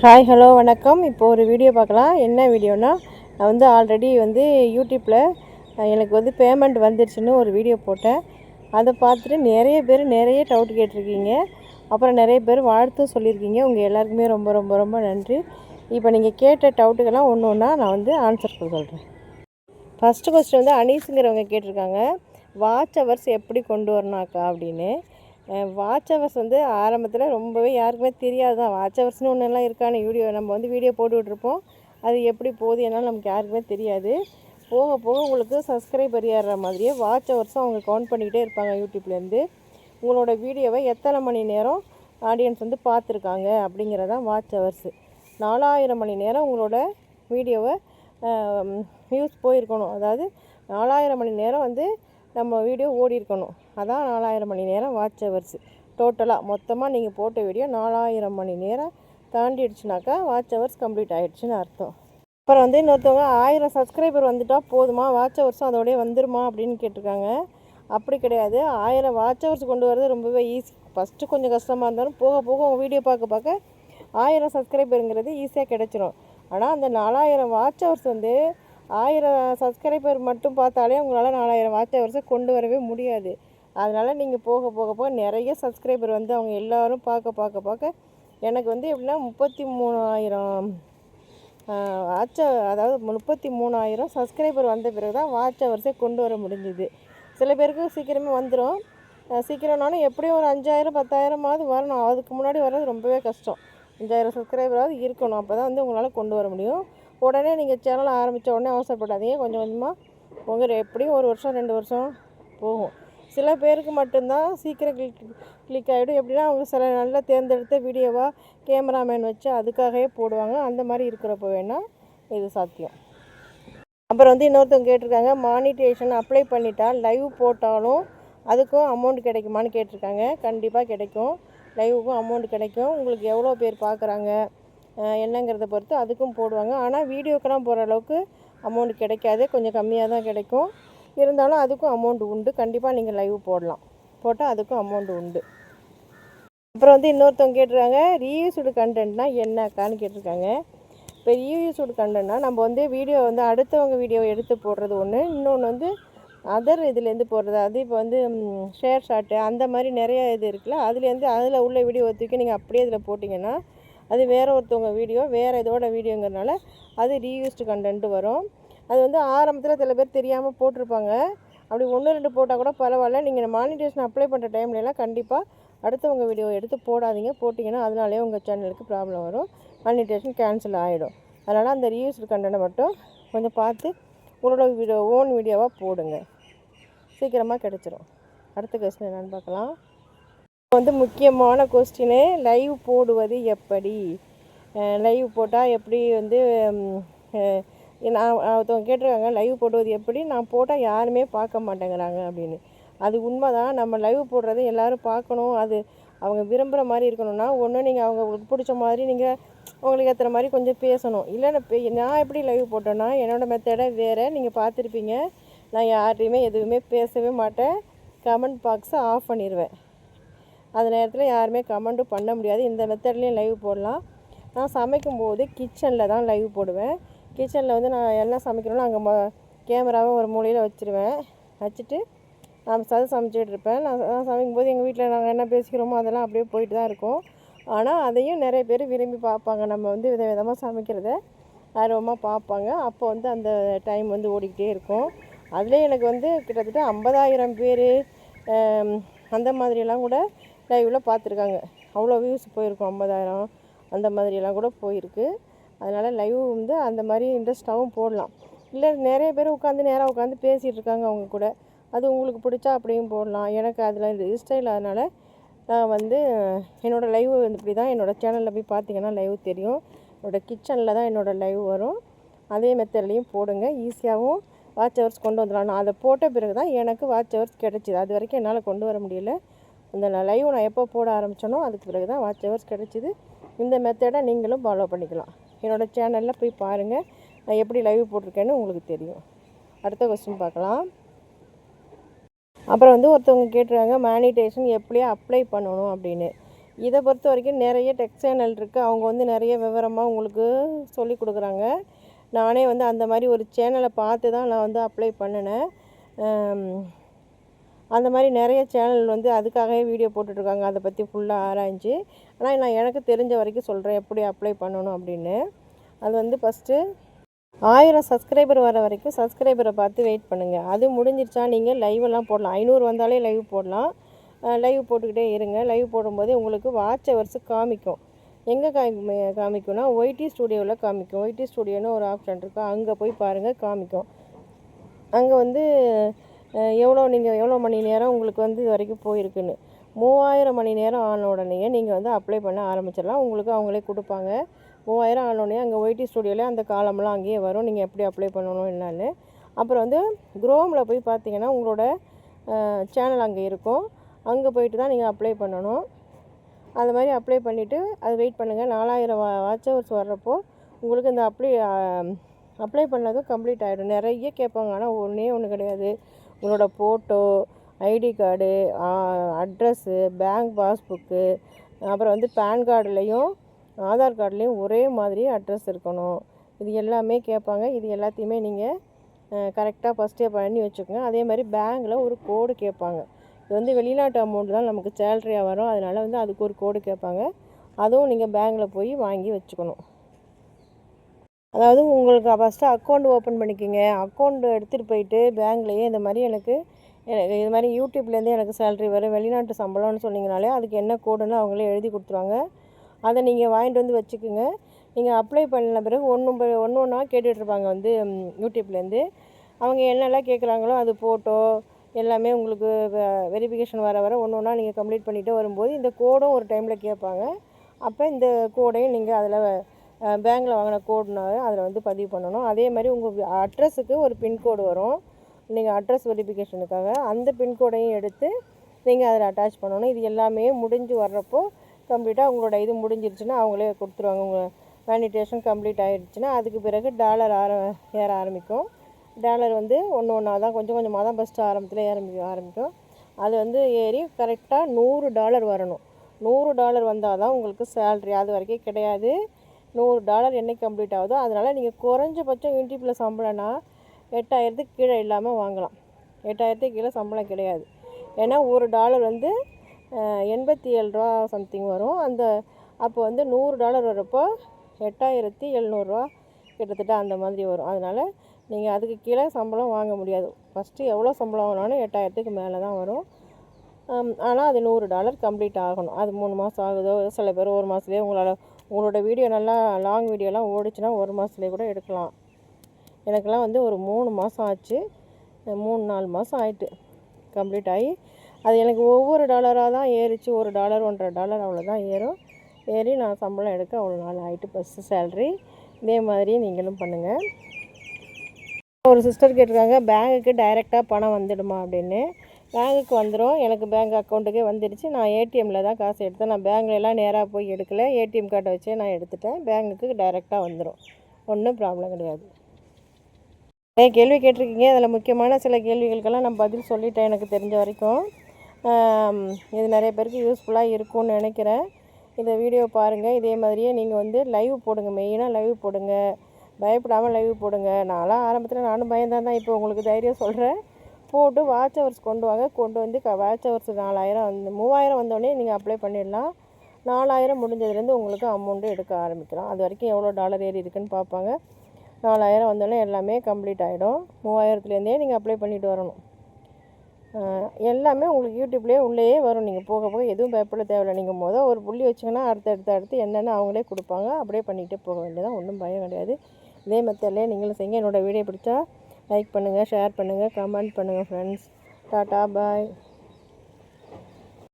Hi hello வணக்கம். இப்போ ஒரு வீடியோ பார்க்கலாம். என்ன வீடியோனா, நான் வந்து ஆல்ரெடி வந்து யூடியூப்பில் எனக்கு வந்து பேமெண்ட் வந்துருச்சுன்னு ஒரு வீடியோ போட்டேன். அதை பார்த்துட்டு நிறைய பேர் நிறைய டவுட் கேட்டிருக்கீங்க. அப்புறம் நிறைய பேர் வாழ்த்தும் சொல்லியிருக்கீங்க. உங்கள் எல்லாருக்குமே ரொம்ப ரொம்ப ரொம்ப நன்றி. இப்போ நீங்கள் கேட்ட டவுட்டுக்கெல்லாம் ஒன்று ஒன்றா நான் வந்து ஆன்சர் சொல்கிறேன். ஃபஸ்ட்டு கொஸ்டின் வந்து அனீஸுங்கிறவங்க கேட்டிருக்காங்க, வாட்ச் ஹவர்ஸ் எப்படி கொண்டு வரணும்க்கா அப்படின்னு. வாட்ச் ஹவர்ஸ் வந்து ஆரம்பத்தில் ரொம்பவே யாருக்குமே தெரியாது தான். வாட்ச் ஹவர்ஸ்னு ஒன்றெல்லாம் இருக்கான்னு நம்ம வந்து வீடியோ போட்டுக்கிட்டுருப்போம். அது எப்படி போகுது என்னாலும் நமக்கு யாருக்குமே தெரியாது. போக போக உங்களுக்கு சப்ஸ்கிரைபர் ஏறுற மாதிரியே வாட்ச் ஹவர்ஸும் அவங்க கவுண்ட் பண்ணிக்கிட்டே இருப்பாங்க யூடியூப்லேருந்து. உங்களோட வீடியோவை எத்தனை மணி நேரம் ஆடியன்ஸ் வந்து பார்த்துருக்காங்க அப்படிங்கிறதான் வாட்ச் ஹவர்ஸு. 4000 மணி நேரம் உங்களோட வீடியோவை வியூஸ் போயிருக்கணும். அதாவது 4000 மணி நேரம் வந்து நம்ம வீடியோ ஓடி இருக்கணும். அதான் 4000 மணி நேரம் வாட்ச் ஹவர்ஸு. டோட்டலாக மொத்தமாக நீங்கள் போட்ட வீடியோ 4000 மணி நேரம் தாண்டிடுச்சுனாக்கா வாட்ச் ஹவர்ஸ் கம்ப்ளீட் ஆகிடுச்சின்னு அர்த்தம். அப்புறம் வந்து இன்னொருத்தவங்க 1000 சப்ஸ்கிரைபர் வந்துட்டால் போதுமா, வாட்ச் ஹவர்ஸும் அதோடய வந்துருமா அப்படின்னு கேட்டிருக்காங்க. அப்படி கிடையாது. 1000 வாட்ச் ஹவர்ஸ் கொண்டு வரது ரொம்பவே ஈஸி. ஃபஸ்ட்டு கொஞ்சம் கஷ்டமாக இருந்தாலும் போக போக உங்கள் வீடியோ பார்க்க 1000 சப்ஸ்கிரைபருங்கிறது ஈஸியாக கிடச்சிரும். ஆனால் அந்த 4000 வாட்ச் ஹவர்ஸ் வந்து 1000 சப்ஸ்கிரைபர் மட்டும் பார்த்தாலே உங்களால் 4000 வாட்ச் ஹவர்ஸை கொண்டு வரவே முடியாது. அதனால் நீங்கள் போக போக போக நிறைய சப்ஸ்கிரைபர் வந்து அவங்க எல்லோரும் பார்க்க எனக்கு வந்து எப்படின்னா 33,000 அதாவது 33,000 சப்ஸ்கிரைபர் வந்த பிறகு தான் வாட்ச் ஹவர்ஸே கொண்டு வர முடிஞ்சுது. சில பேருக்கு சீக்கிரமே வந்துடும். சீக்கிரம்னாலும் எப்படியும் ஒரு 5000 10,000 வரணும். அதுக்கு முன்னாடி வர்றது ரொம்பவே கஷ்டம். 5000 சப்ஸ்கிரைபராவது இருக்கணும். அப்போ தான் வந்து உங்களால் கொண்டு வர முடியும். உடனே நீங்கள் சேனல் ஆரம்பித்த உடனே அவசரப்படாதீங்க. கொஞ்சம் கொஞ்சமாக உங்கள் எப்படியும் 1 வருஷம் 2 வருஷம் போகும். சில பேருக்கு மட்டும்தான் சீக்கிரம் கிளிக் ஆகிடும். எப்படின்னா அவங்க சில நல்லா தேர்ந்தெடுத்த வீடியோவாக கேமராமேன் வச்சு அதுக்காகவே போடுவாங்க. அந்த மாதிரி இருக்கிறப்ப வேணால் இது சாத்தியம். அப்புறம் வந்து இன்னொருத்தவங்க கேட்டிருக்காங்க, மானிட்டேஷன் அப்ளை பண்ணிட்டால் லைவ் போட்டாலும் அதுக்கும் அமௌண்ட் கிடைக்குமான்னு கேட்டிருக்காங்க. கண்டிப்பாக கிடைக்கும். லைவுக்கும் அமௌண்ட் கிடைக்கும். உங்களுக்கு எவ்வளோ பேர் பார்க்குறாங்க என்னங்கிறத பொறுத்து அதுக்கும் போடுவாங்க. ஆனால் வீடியோக்கெல்லாம் போகிற அளவுக்கு அமௌண்ட் கிடைக்காது. கொஞ்சம் கம்மியாக தான் கிடைக்கும். இருந்தாலும் அதுக்கும் அமௌண்ட் உண்டு. கண்டிப்பாக நீங்கள் லைவ் போடலாம். போட்டால் அதுக்கும் அமௌண்ட் உண்டு. அப்புறம் வந்து இன்னொருத்தவங்க கேட்டிருக்காங்க, ரீயூஸ்டு கண்டென்ட்னா என்னக்கான்னு கேட்டிருக்காங்க. இப்போ ரீயூஸ்டு கண்டென்ட்னா நம்ம வந்து வீடியோ வந்து அடுத்தவங்க வீடியோ எடுத்து போடுறது ஒன்று, இன்னொன்று வந்து அதர் இதுலேருந்து போடுறது. அது இப்போ வந்து ஷேர் ஷாட்டு அந்த மாதிரி நிறைய இது இருக்குல்ல, அதுலேருந்து அதில் உள்ள வீடியோ தூக்கி நீங்கள் அப்படியே இதில் போட்டிங்கன்னா அது வேறு ஒருத்தவங்க வீடியோ வேறு இதோட வீடியோங்கிறதுனால அது ரீயூஸ்டு கண்டென்ட்டு வரும். அது வந்து ஆரம்பத்தில் சில பேர் தெரியாமல் போட்டிருப்பாங்க. அப்படி 1 2 போட்டால் கூட பரவாயில்ல. நீங்கள் மானிட்டேஷன் அப்ளை பண்ணுற டைம்லலாம் கண்டிப்பாக அடுத்தவங்க வீடியோ எடுத்து போடாதீங்க. போட்டிங்கன்னா அதனாலே உங்கள் சேனலுக்கு ப்ராப்ளம் வரும். மானிட்டேஷன் கேன்சல் ஆகிடும். அதனால் அந்த ரீயூஸ்டு கண்டென்ட்டை மட்டும் கொஞ்சம் பார்த்து உங்களோட ஓன் வீடியோவாக போடுங்க. சீக்கிரமாக கிடச்சிரும். அடுத்த கொஸ்டின் என்னென்னு பார்க்கலாம். வந்து முக்கியமான கொஸ்டினு, லைவ் போடுவது எப்படி? லைவ் போட்டால் எப்படி வந்து நான் ஒருத்தவங்க கேட்டிருக்காங்க, லைவ் போடுவது எப்படி? நான் போட்டால் யாருமே பார்க்க மாட்டேங்கிறாங்க அப்படின்னு. அது உண்மை தான். நம்ம லைவ் போடுறது எல்லோரும் பார்க்கணும். அது அவங்க விரும்புகிற மாதிரி இருக்கணும்னா ஒன்று நீங்கள் அவங்களுக்கு பிடிச்ச மாதிரி நீங்கள் உங்களுக்கு ஏற்றுற மாதிரி கொஞ்சம் பேசணும். இல்லைன்னா நான் எப்படி லைவ் போட்டேன்னா என்னோடய மெத்தடை வேறு. நீங்கள் பார்த்துருப்பீங்க. நான் யார்கிட்டையுமே எதுவுமே பேசவே மாட்டேன். கமெண்ட் பாக்ஸை ஆஃப் பண்ணிடுவேன். அந்த நேரத்தில் யாருமே கமெண்ட்டும் பண்ண முடியாது. இந்த மெத்தட்லேயும் லைவ் போடலாம். நான் சமைக்கும்போது கிச்சனில் தான் லைவ் போடுவேன். கிச்சனில் வந்து நான் என்ன சமைக்கிறேனோ அங்கே கேமராவை ஒரு மூலையில் வச்சுருவேன். வச்சுட்டு நான் சமைச்சிட்டு இருப்பேன். நான் சமைக்கும்போது எங்கள் வீட்டில் நாங்கள் என்ன பேசிக்கிறோமோ அதெல்லாம் அப்படியே போயிட்டு தான் இருக்கும். ஆனால் அதையும் நிறைய பேர் விரும்பி பார்ப்பாங்க. நம்ம வந்து விதவிதமாக சமைக்கிறத ஆர்வமாக பார்ப்பாங்க. அப்போ வந்து அந்த டைம் வந்து ஓடிக்கிட்டே இருக்கும். அதுலேயே எனக்கு வந்து கிட்டத்தட்ட 50,000 பேர் அந்த மாதிரியெல்லாம் கூட லைவில் பார்த்துருக்காங்க. அவ்வளோ வியூஸ் போயிருக்கும். 50,000 அந்த மாதிரியெல்லாம் கூட போயிருக்கு. அதனால் லைவ் வந்து அந்த மாதிரி இன்ட்ரெஸ்ட்டாகவும் போடலாம். இல்லை நிறைய பேர் நேராக உட்காந்து பேசிகிட்டு இருக்காங்க அவங்க கூட. அது உங்களுக்கு பிடிச்சா அப்படியும் போடலாம். எனக்கு அதில் இஷ்டம் இல்லாதனால நான் வந்து என்னோடய லைவ் வந்து இப்படி தான். என்னோடய சேனலில் போய் பார்த்தீங்கன்னா லைவ் தெரியும். என்னோடய கிச்சனில் தான் என்னோடய லைவ் வரும். அதே மெத்தட்லேயும் போடுங்க. ஈஸியாகவும் வாட்ச் ஹவர்ஸ் கொண்டு வந்துடலாம். நான் அதை போட்ட பிறகு தான் எனக்கு வாட்ச் ஹவர்ஸ் கிடச்சிது. அது வரைக்கும் என்னால் கொண்டு வர முடியல. இந்த லைவ் நான் எப்போ போட ஆரம்பித்தேனோ அதுக்கு பிறகு தான் வாட்ச் ஹவர்ஸ் கிடச்சிது. இந்த மெத்தடை நீங்களும் ஃபாலோ பண்ணிக்கலாம். என்னோடய சேனலில் போய் பாருங்கள். நான் எப்படி லைவ் போட்டிருக்கேன்னு உங்களுக்கு தெரியும். அடுத்த கொஸ்டின் பார்க்கலாம். அப்புறம் வந்து ஒருத்தவங்க கேட்டுருக்காங்க, மானிட்டேஷன் எப்படி அப்ளை பண்ணணும் அப்படின்னு. இதை பொறுத்த வரைக்கும் நிறைய டெக் சேனல் இருக்குது. அவங்க வந்து நிறைய விவரமாக உங்களுக்கு சொல்லி கொடுக்குறாங்க. நானே வந்து அந்த மாதிரி ஒரு சேனலை பார்த்து தான் நான் வந்து அப்ளை பண்ணினேன். அந்த மாதிரி நிறைய சேனல் வந்து அதுக்காகவே வீடியோ போட்டுட்ருக்காங்க, அதை பற்றி ஃபுல்லாக ஆராய்ஞ்சு. ஆனால் நான் எனக்கு தெரிஞ்ச வரைக்கும் சொல்கிறேன் எப்படி அப்ளை பண்ணணும் அப்படின்னு. அது வந்து ஃபஸ்ட்டு 1000 சப்ஸ்கிரைபர் வர வரைக்கும் சப்ஸ்கிரைபரை பார்த்து வெயிட் பண்ணுங்கள். அது முடிஞ்சிருச்சா நீங்கள் லைவெல்லாம் போடலாம். 500 வந்தாலே லைவ் போடலாம். லைவ் போட்டுக்கிட்டே இருங்க. லைவ் போடும்போது உங்களுக்கு வாட்ச் ஹவர்ஸு காமிக்கும். எங்கே காமிக்கும்னா ஒய்டி ஸ்டூடியோவில் காமிக்கும். ஒய்டி ஸ்டூடியோன்னு ஒரு ஆப்ஷன் இருக்குது, அங்கே போய் பாருங்கள் காமிக்கும். அங்கே வந்து எவ்வளோ மணி நேரம் உங்களுக்கு வந்து இது வரைக்கும் போயிருக்குன்னு. 3000 மணி நேரம் ஆன உடனே நீங்கள் வந்து அப்ளை பண்ண ஆரம்பிச்சிடலாம். உங்களுக்கு அவங்களே கொடுப்பாங்க. 3000 ஆனோடனே அங்கே ஒய்டி ஸ்டூடியோவில் அந்த காலம்லாம் அங்கேயே வரும், நீங்கள் எப்படி அப்ளை பண்ணணும் என்னன்னு. அப்புறம் வந்து குரோமில் போய் பார்த்தீங்கன்னா உங்களோட சேனல் அங்கே இருக்கும். அங்கே போயிட்டு தான் நீங்கள் அப்ளை பண்ணணும். அது மாதிரி அப்ளை பண்ணிவிட்டு அது வெயிட் பண்ணுங்கள். 4000 வாட்ச் ஹவர்ஸ் வர்றப்போ உங்களுக்கு இந்த அப்ளை பண்ணதும் கம்ப்ளீட் ஆகிடும். நிறைய கேட்பாங்க, ஆனால் ஒன்றே ஒன்று கிடையாது. உங்களோட photo, ID card, address, bank passbook, அப்புறம் வந்து பேன் கார்டுலேயும் ஆதார் கார்டுலேயும் ஒரே மாதிரி அட்ரஸ் இருக்கணும். இது எல்லாமே கேட்பாங்க. இது எல்லாத்தையுமே நீங்கள் கரெக்டாக ஃபஸ்ட்டே பண்ணி வச்சுக்கோங்க. அதே மாதிரி பேங்க்கில் ஒரு கோடு கேட்பாங்க. இது வந்து வெளிநாட்டு அமௌண்ட் தான் நமக்கு சேலரியாக வரும், அதனால் வந்து அதுக்கு ஒரு கோடு கேட்பாங்க. அதுவும் நீங்கள் பேங்க்கில் போய் வாங்கி வச்சுக்கணும். அதாவது உங்களுக்கு ஃபஸ்ட்டு அக்கௌண்ட் ஓப்பன் பண்ணிக்கோங்க. அக்கௌண்ட் எடுத்துகிட்டு போயிட்டு பேங்க்லேயே இந்த மாதிரி எனக்கு இது மாதிரி யூடியூப்லேருந்து எனக்கு சேலரி வரும், வெளிநாட்டு சம்பளம்னு சொன்னீங்கனாலே அதுக்கு என்ன கோடுன்னு அவங்களே எழுதி கொடுத்துருவாங்க. அதை நீங்கள் வாங்கிட்டு வந்து வச்சுக்கோங்க. நீங்கள் அப்ளை பண்ண பிறகு ஒன்று ஒன்றா கேட்டுட்ருப்பாங்க வந்து யூடியூப்லேருந்து. அவங்க என்னெல்லாம் கேட்குறாங்களோ அது ஃபோட்டோ எல்லாமே உங்களுக்கு வெரிஃபிகேஷன் வர ஒன்றா நீங்கள் கம்ப்ளீட் பண்ணிகிட்டே வரும்போது இந்த கோடும் ஒரு டைமில் கேட்பாங்க. அப்போ இந்த கோடையும் நீங்கள் அதில் பேங்க்கில் வாங்கின கோடுனால அதில் வந்து பதிவு பண்ணணும். அதே மாதிரி உங்கள் அட்ரஸுக்கு ஒரு பின்கோடு வரும், நீங்கள் அட்ரஸ் வெரிஃபிகேஷனுக்காக அந்த பின்கோடையும் எடுத்து நீங்கள் அதில் அட்டாச் பண்ணணும். இது எல்லாமே முடிஞ்சு வர்றப்போ கம்ப்ளீட்டாக உங்களோட இது முடிஞ்சிருச்சுன்னா அவங்களே கொடுத்துருவாங்க. உங்கள் வேலிடேஷன் கம்ப்ளீட் ஆகிடுச்சுன்னா அதுக்கு பிறகு டாலர் ஏற ஆரம்பிக்கும். டாலர் வந்து ஒன்றா தான் கொஞ்சம் கொஞ்சமாக தான் ஃபஸ்ட்டு ஆரம்பத்தில் ஆரம்பிக்கும். அது வந்து ஏறி கரெக்டாக $100 வரணும். $100 வந்தால் தான் உங்களுக்கு சேல்ரி. அது வரைக்கும் கிடையாது. $100 என்றைக்கு கம்ப்ளீட் ஆகுதோ அதனால் நீங்கள் குறைஞ்சபட்சம் யூடியூப்பில் சம்பளம்னா 8000க்கு கீழே இல்லாமல் வாங்கலாம். 8000க்கு கீழே சம்பளம் கிடையாது. ஏன்னா $1 வந்து 87 ரூபா சம்திங் வரும். அப்போ வந்து $100 வரப்போ 8700 கிட்டத்தட்ட அந்த மாதிரி வரும். அதனால் நீங்கள் அதுக்கு கீழே சம்பளம் வாங்க முடியாது. ஃபஸ்ட்டு எவ்வளோ சம்பளம் வாங்கினாலும் 8000க்கு மேலே தான் வரும். ஆனால் அது $100 கம்ப்ளீட் ஆகணும். அது 3 மாதம் ஆகுதோ, சில பேர் 1 மாதத்துலேயே உங்களோட வீடியோ நல்லா லாங் வீடியோலாம் ஓடிச்சுன்னா 1 மாதத்துலேயே கூட எடுக்கலாம். எனக்கெல்லாம் வந்து ஒரு 3 மாதம் ஆச்சு. 3-4 மாதம் ஆயிட்டு கம்ப்ளீட் ஆகி. அது எனக்கு ஒவ்வொரு டாலராக தான் ஏறிச்சு. $1 $1.5 அவ்வளோதான் ஏறி நான் சம்பளம் எடுக்க அவ்வளோ நாள் ஆகிட்டு ஃபஸ்ட்டு சேல்ரி. இதே மாதிரி நீங்களும் பண்ணுங்கள். ஒரு சிஸ்டர் கேட்டிருக்காங்க, பேங்குக்கு டைரெக்டாக பணம் வந்துடுமா அப்படின்னு. பேங்குக்கு வந்துடும். எனக்கு பேங்க் அக்கௌண்ட்டுக்கே வந்துடுச்சு. நான் ஏடிஎம்மில் தான் காசு எடுத்தேன். நான் பேங்க்லலாம் நேராக போய் எடுக்கலை, ஏடிஎம் கார்டை வச்சே நான் எடுத்துட்டேன். பேங்குக்கு டைரெக்டாக வந்துடும், ஒன்றும் ப்ராப்ளம் கிடையாது. நிறைய கேள்வி கேட்டிருக்கீங்க. அதில் முக்கியமான சில கேள்விகளுக்கெல்லாம் நான் பதில் சொல்லிட்டேன் எனக்கு தெரிஞ்ச வரைக்கும். இது நிறைய பேருக்கு யூஸ்ஃபுல்லாக இருக்கும்னு நினைக்கிறேன். இந்த வீடியோ பாருங்கள். இதே மாதிரியே நீங்கள் வந்து லைவ் போடுங்க, மெயினாக லைவ் போடுங்க, பயப்படாமல் லைவ் போடுங்க. ஆரம்பத்தில் நானும் பயந்தான் தான், இப்போ உங்களுக்கு தைரியம் சொல்கிறேன். போட்டு வாட்ச் ஹவர்ஸ் கொண்டு வாங்க. கொண்டு வந்து வாட்ச் ஹவர்ஸ் 4000 3000 வந்தோடனே நீங்கள் அப்ளை பண்ணிடலாம். 4000 முடிஞ்சதுலேருந்து உங்களுக்கு அமௌண்ட்டு எடுக்க ஆரம்பிக்கலாம். அது வரைக்கும் எவ்வளோ டாலர் ஏறி இருக்குன்னு பார்ப்பாங்க. 4000 வந்தோடனே எல்லாமே கம்ப்ளீட் ஆகிடும். 3000லேருந்தே நீங்கள் அப்ளை பண்ணிட்டு வரணும். எல்லாமே உங்களுக்கு யூடியூப்லேயே உள்ளேயே வரும். நீங்கள் போக போக எதுவும் பயப்பட தேவையில்லை. நீங்கள் ஒரு புள்ளி வச்சிங்கன்னா அடுத்து என்னென்ன அவங்களே கொடுப்பாங்க. அப்படியே பண்ணிகிட்டே போக வேண்டியதான், ஒன்றும் பயம் கிடையாது. இதே மெத்தட்லேயே நீங்களும் செய்யுங்க. என்னோடய வீடியோ பிடிச்சா லைக் பண்ணுங்கள், ஷேர் பண்ணுங்கள், கமெண்ட் பண்ணுங்கள் ஃப்ரெண்ட்ஸ். டாட்டா பாய்.